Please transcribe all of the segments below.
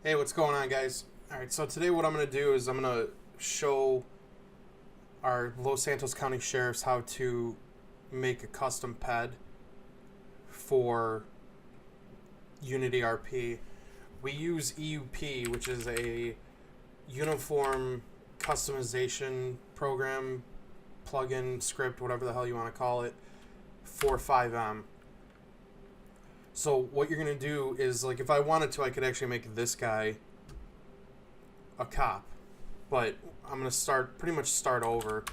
Hey, what's going on, guys? Alright, so today what I'm going to do is I'm going to show our Los Santos County Sheriffs how to make a custom ped for Unity RP. We use EUP, which is a uniform customization program, plugin, script, whatever the hell you want to call it, for 5M. So what you're going to do is, like, if I wanted to, I could actually make this guy a cop. But I'm going to pretty much start over.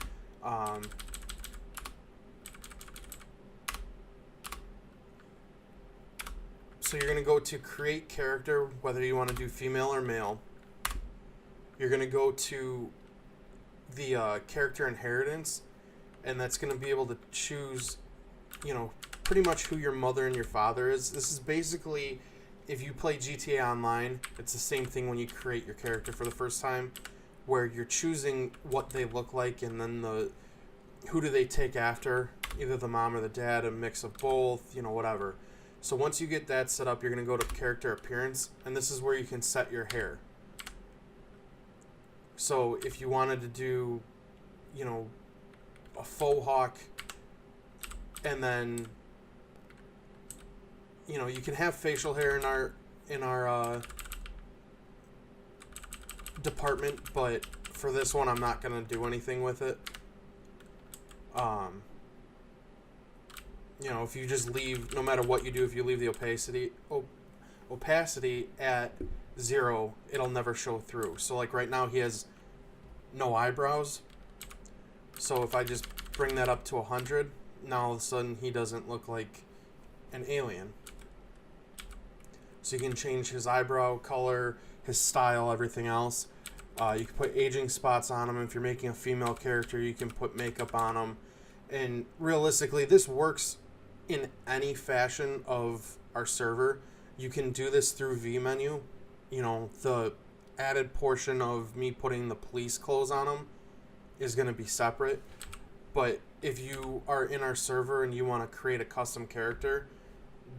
So you're going to go to create character, whether you want to do female or male. You're going to go to the character inheritance, and that's going to be able to choose, pretty much who your mother and your father is. This is basically, if you play GTA Online, it's the same thing when you create your character for the first time, where you're choosing what they look like and then who do they take after, either the mom or the dad, a mix of both, whatever. So once you get that set up, you're going to go to character appearance, and this is where you can set your hair. So if you wanted to do, a faux hawk, and then you can have facial hair in our department, but for this one I'm not gonna do anything with it. If you just leave, no matter what you do, if you leave the opacity at 0, it'll never show through. So like right now he has no eyebrows, so if I just bring that up to 100, now all of a sudden he doesn't look like an alien. So you can change his eyebrow color, his style, everything else. You can put aging spots on him. If you're making a female character, you can put makeup on him. And realistically, this works in any fashion of our server. You can do this through vMenu. The added portion of me putting the police clothes on him is going to be separate. But if you are in our server and you want to create a custom character,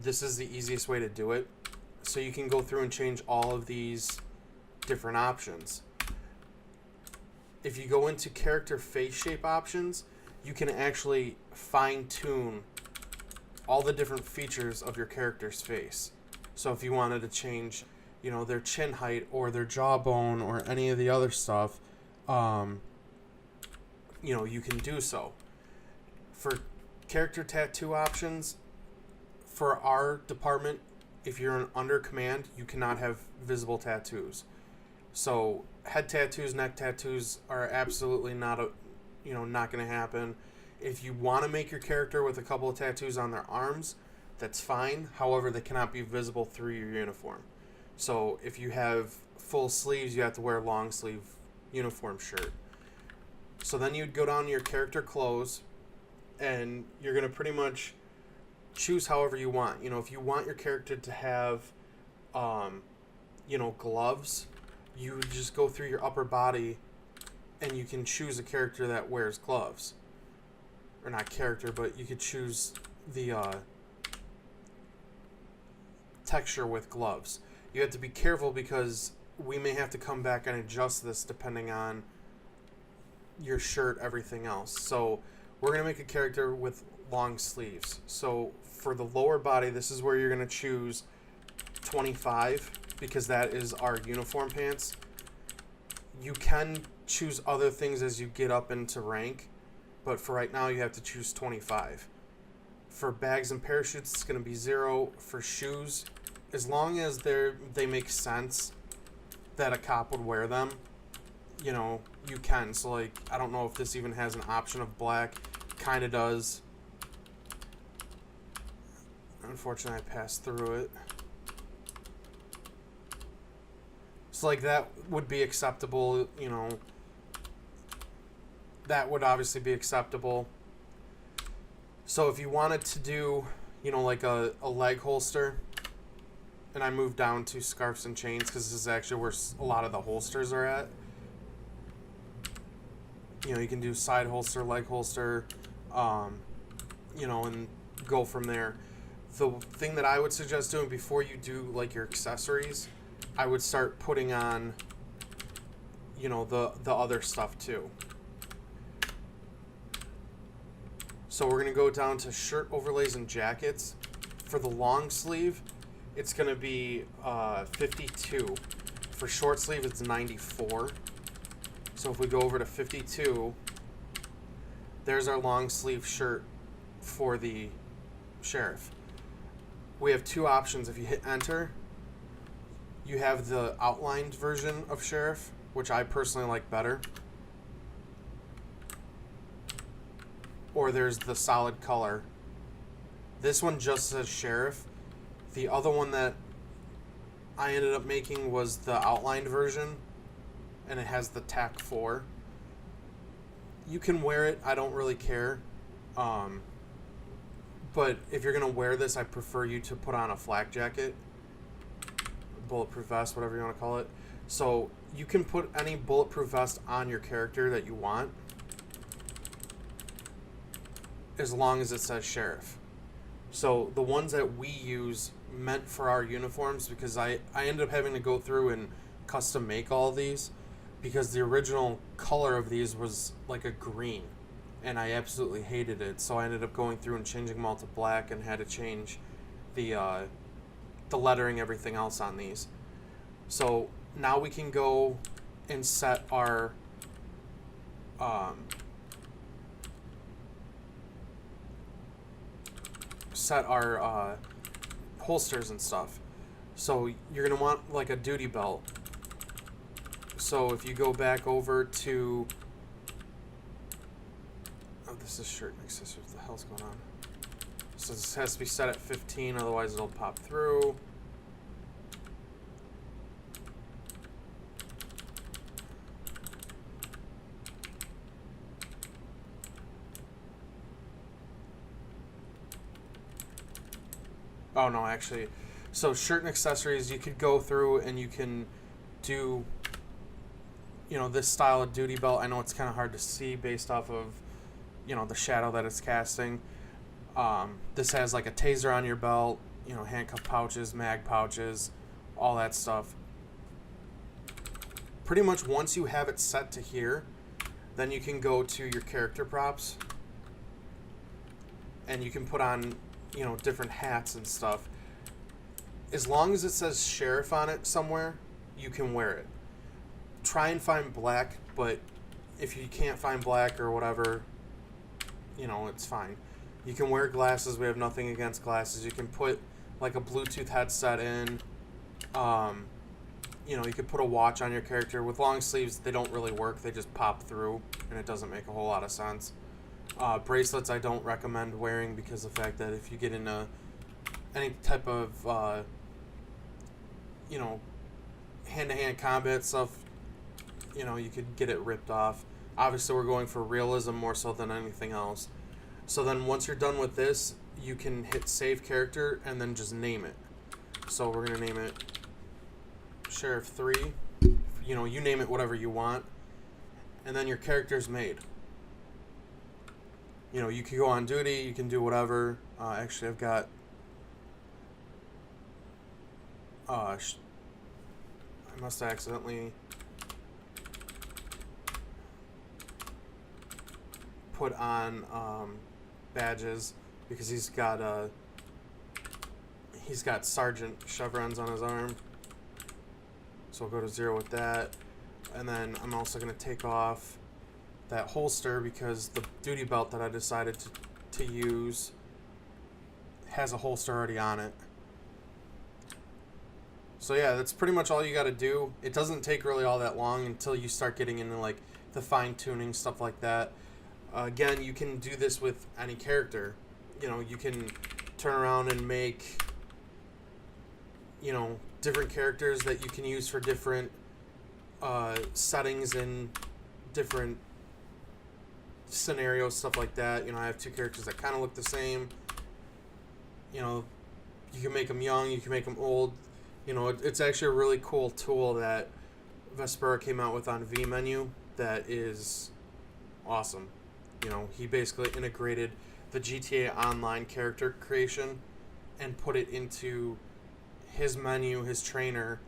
this is the easiest way to do it. So you can go through and change all of these different options. If you go into character face shape options, you can actually fine-tune all the different features of your character's face. So if you wanted to change, their chin height or their jawbone or any of the other stuff, you can do so. For character tattoo options, for our department, if you're under command, you cannot have visible tattoos. So head tattoos, neck tattoos are absolutely not not going to happen. If you want to make your character with a couple of tattoos on their arms, that's fine. However, they cannot be visible through your uniform. So if you have full sleeves, you have to wear a long sleeve uniform shirt. So then you'd go down to your character clothes, and you're going to pretty much choose however you want. If you want your character to have, gloves, you just go through your upper body, and you can choose a character that wears gloves. Or not character, but you could choose the texture with gloves. You have to be careful because we may have to come back and adjust this depending on your shirt, everything else. So we're going to make a character with long sleeves. So for the lower body, this is where you're going to choose 25 because that is our uniform pants. You can choose other things as you get up into rank, but for right now you have to choose 25. For bags and parachutes, it's going to be 0. For shoes, as long as they make sense that a cop would wear them, you can. So like, I don't know if this even has an option of black. Kind of does. Unfortunately, I passed through it. So like, that would be acceptable, that would obviously be acceptable. So if you wanted to do, like a leg holster, and I moved down to scarves and chains because this is actually where a lot of the holsters are at. You can do side holster, leg holster, and go from there. The thing that I would suggest doing before you do like your accessories I would start putting on, you know, the other stuff too. So we're going to go down to shirt overlays and jackets. For the long sleeve, it's going to be 52. For short sleeve, it's 94. So if we go over to 52, there's our long sleeve shirt for the sheriff. We have two options. If you hit enter, you have the outlined version of sheriff, which I personally like better. Or there's the solid color. This one just says sheriff. The other one that I ended up making was the outlined version, and it has the TAC 4. You can wear it. I don't really care. But if you're going to wear this, I prefer you to put on a flak jacket, bulletproof vest, whatever you want to call it. So you can put any bulletproof vest on your character that you want, as long as it says sheriff. So the ones that we use meant for our uniforms, because I ended up having to go through and custom make all of these, because the original color of these was like a green, and I absolutely hated it. So I ended up going through and changing them all to black, and had to change the lettering, everything else on these. So now we can go and set our holsters and stuff. So you're going to want like a duty belt. So if you go back over to... Oh, this is shirt and accessories. What the hell's going on? So this has to be set at 15, otherwise it'll pop through. Oh no, actually, so shirt and accessories, you could go through and you can do, you know, this style of duty belt. I know it's kind of hard to see based off of, you know, the shadow that it's casting. This has like a taser on your belt, you know, handcuff pouches, mag pouches, all that stuff. Pretty much once you have it set to here, then you can go to your character props and you can put on, you know, different hats and stuff. As long as it says sheriff on it somewhere, you can wear it. Try and find black, but if you can't find black or whatever, you know, it's fine. You can wear glasses. We have nothing against glasses. You can put like a Bluetooth headset in. You know, you could put a watch on your character. With long sleeves, they don't really work. They just pop through, and it doesn't make a whole lot of sense. Bracelets I don't recommend wearing, because of the fact that if you get into any type of, you know, hand-to-hand combat stuff, you know, you could get it ripped off. Obviously, we're going for realism more so than anything else. So then once you're done with this, you can hit save character and then just name it. So we're going to name it Sheriff 3. You know, you name it whatever you want. And then your character's made. You know, you can go on duty, you can do whatever. Actually, I've got... I must have accidentally put on badges, because he's got sergeant chevrons on his arm. So we'll go to 0 with that. And then I'm also going to take off that holster, because the duty belt that I decided to use has a holster already on it. So yeah, that's pretty much all you got to do. It doesn't take really all that long until you start getting into like the fine-tuning, stuff like that. Again, you can do this with any character. You know, you can turn around and make, you know, different characters that you can use for different settings and different scenarios, stuff like that. You know, I have two characters that kind of look the same. You know, you can make them young, you can make them old. You know, it's actually a really cool tool that Vespera came out with on vMenu that is awesome. You know, he basically integrated the GTA Online character creation and put it into his menu, his trainer,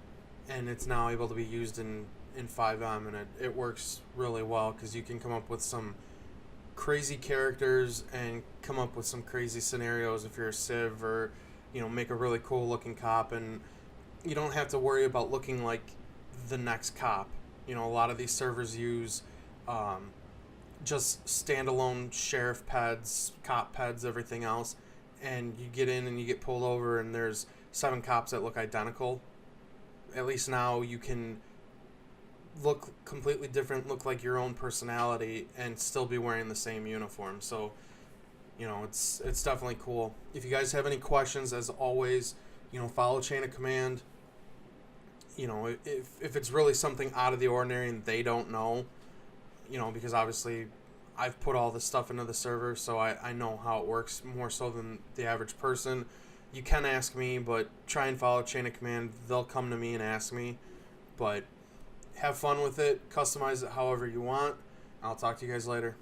and it's now able to be used in 5M, and it works really well because you can come up with some crazy characters and come up with some crazy scenarios if you're a civ, or make a really cool looking cop, and you don't have to worry about looking like the next cop. A lot of these servers use just standalone sheriff peds, cop peds, everything else, and you get in and you get pulled over and there's 7 cops that look identical. At least now you can look completely different, look like your own personality, and still be wearing the same uniform. So, it's definitely cool. If you guys have any questions, as always, follow chain of command. If it's really something out of the ordinary and they don't know, because obviously I've put all this stuff into the server, so I know how it works more so than the average person. You can ask me, but try and follow chain of command. They'll come to me and ask me, but have fun with it. Customize it however you want. I'll talk to you guys later.